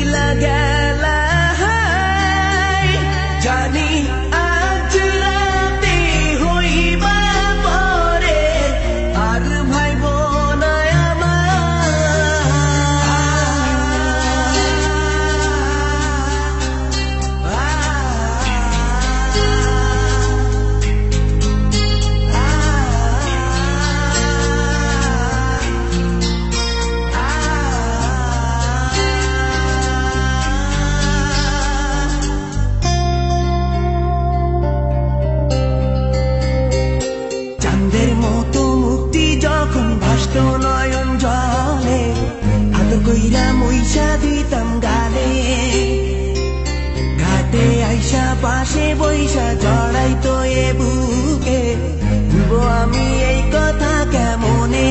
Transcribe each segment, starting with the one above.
চইলা গেলা জানি আজ রাতে হইবা পরে আর ভাইব না নয়ন জলে আদর কইরা মইসা দিতাম গালে ঘাটে আইসা পাশে বইসা জড়াইতো এ বুকে ভুলবো আমি এই কথা কেমনে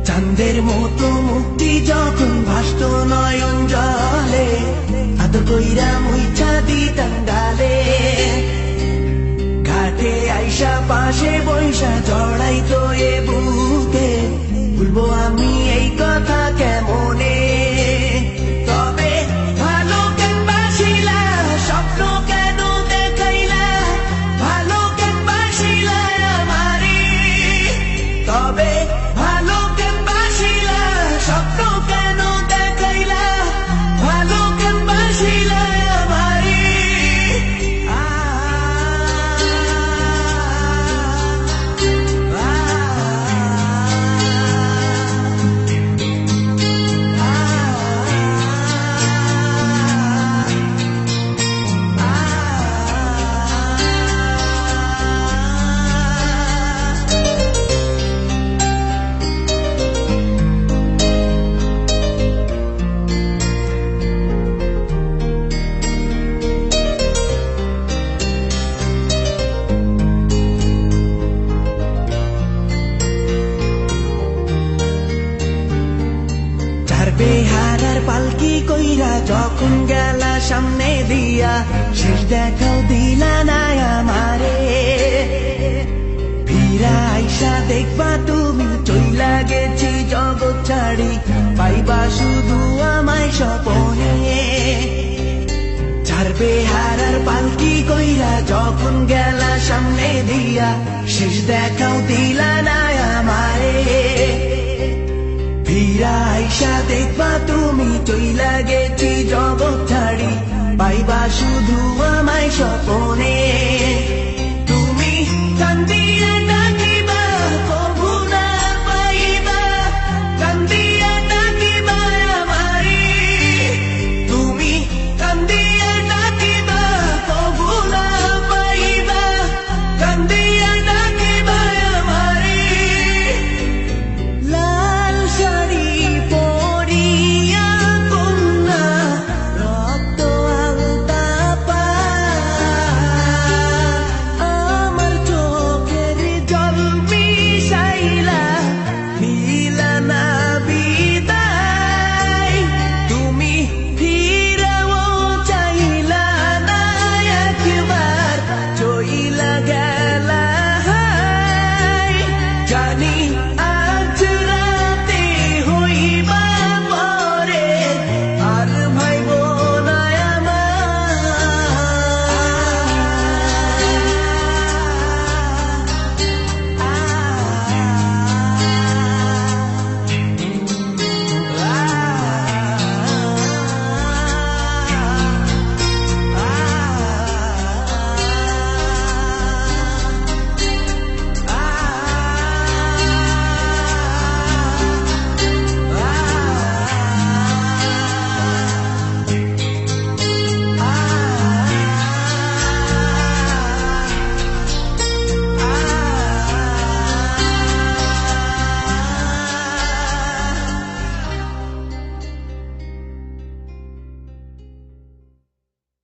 চাঁদের মতো মুক্তি যখন ভাসত নয়ন জলে আদর কইরা মইসা দিতাম গালে ঘাটে আইসা পাশে বইসা জড়াইতো এ বুকে ভুলবো আমি এই কথা কেমনে তবে ভালো কেন বাসিলা স্বপ্ন কেন দেখাইলা ভালো কেন বাসিলা আমারে তবে ভালো কেন বাসিলা স্বপ্ন কেন দেখাইলা ভালো কেন বাসিলা আমারে বেহারার পালকি কইরা যখন গেলা সামনে দিয়া শেষ দেখাও দিলা না আমারে ফিরা আইসা দেখবা তুমি চইলা গেছি জগৎ ছাড়ি পাইবা শুধু আমায় স্বপনে ছাড়বে হারার পালকি কইরা যখন গেলা সামনে দিয়া শেষ দেখাও দিলা না আমারে ফিরা আইসা দেখবা তুমি চইলা গেছি জগৎ ছাড়ি পাইবা শুধু আমায় স্বপনে